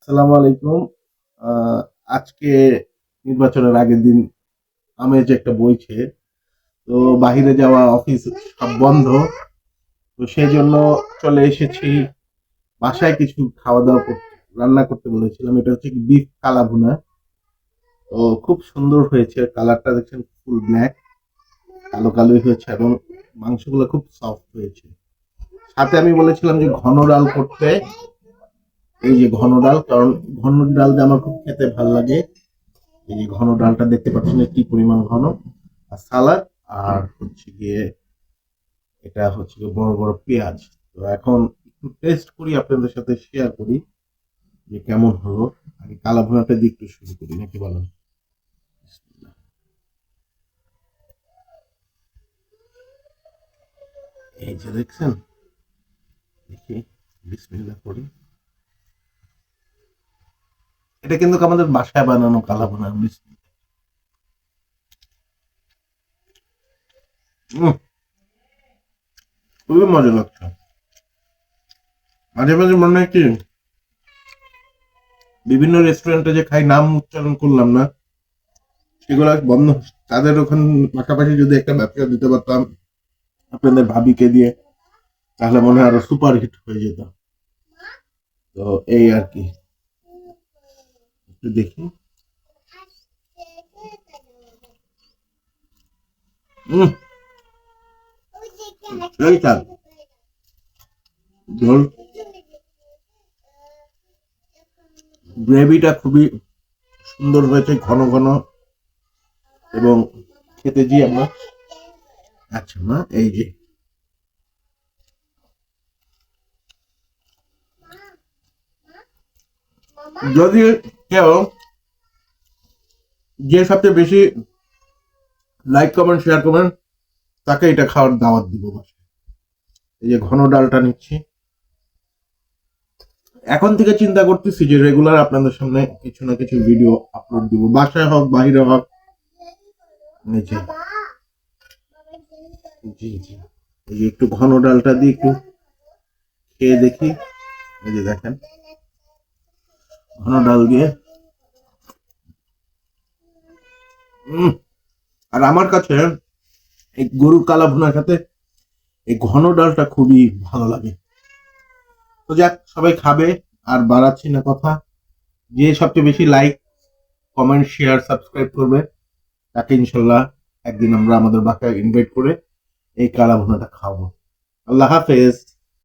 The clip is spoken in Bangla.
আসসালামু আলাইকুম। আহ, আজকে নির্বাচনের আগের দিন আমেজ একটা বইছে। তো বাহিরে যাওয়া, অফিস সব বন্ধ। তো সেই জন্য চলে এসেছি বাসায়। কিছু খাওয়া দাওয়া করতে, রান্না করতে বলেছিলাম। এটা হচ্ছে বিফ কালা ভুনা। তো খুব সুন্দর হয়েছে, কালারটা দেখছেন, ফুল ব্ল্যাক, কালো কালোই হয়েছে, এবং মাংসগুলো খুব সফট হয়েছে। সাথে আমি বলেছিলাম যে ঘন ডাল করতে। এই যে ঘন ডাল, কারণ ঘন ডাল যে আমার খুব খেতে ভালো লাগে। এই যে ঘন ডালটা দেখতে পাচ্ছেন কি পরিমাণ ঘন। আর সালাদ, আর হচ্ছে গিয়ে এটা হচ্ছে গিয়ে বড় বড় পেঁয়াজ। তো এখন একটু টেস্ট করি, আপনাদের সাথে শেয়ার করি যে কেমন হলো। আগে কালা ভুনাটা দিয়ে একটু শুরু করি, নাকি বলেন? এই যে দেখছেন, দেখি, বিসমিল্লাহ করি। এটা কিন্তু আমাদের বাসায় বানানো কালা ভুনা। বিসমিল্লাহ। খুবই মজা লাগছে। মাঝে মাঝে মনে হয় কি, বিভিন্ন রেস্টুরেন্টে যে খাই, নাম উচ্চারণ করলাম না, সেগুলো বন্ধ। তাদের ওখানে পাশাপাশি যদি একটা ব্যবসা দিতে পারতাম আপনাদের ভাবিকে দিয়ে, তাহলে মনে হয় আরো সুপার হিট হয়ে যেত। তো এই আর কি, একটু দেখি। হম, এই তার ঝোল, গ্রেভিটা খুবই সুন্দর হয়েছে, ঘন ঘন, এবং খেতে জি আমরা। আচ্ছা মা, এই যে যদি কেউ, যে সবচেয়ে বেশি লাইক কমেন্ট শেয়ার করবেন, তাকে এটা খাওয়ার দাওয়াত দিব বাসায়। এই যে ঘন ডালটা নিচ্ছি। এখন থেকে চিন্তা করতেছি যে রেগুলার আপনাদের সামনে কিছু না কিছু ভিডিও আপলোড দিব, বাসায় হোক বাহিরে হোক। এই যে, জি জি, এই যে একটু ঘন ডালটা দিয়ে একটু খেয়ে দেখি। এই যে দেখেন, ঘন ডাল দিয়ে। উম, আর আমার কাছে এই গরুর কালা ভুনার সাথে এই ঘন ডালটা খুবই ভালো লাগে। তো যাক, সবাই খাবে। আর বাড়াচ্ছি না কথা। যে সবচেয়ে বেশি লাইক, কমেন্ট, শেয়ার, সাবস্ক্রাইব করবে, তাকে ইনশাল্লাহ একদিন আমরা আমাদের বাসায় ইনভাইট করে এই কালা ভুনাটা খাওয়াবো। আল্লাহ হাফেজ।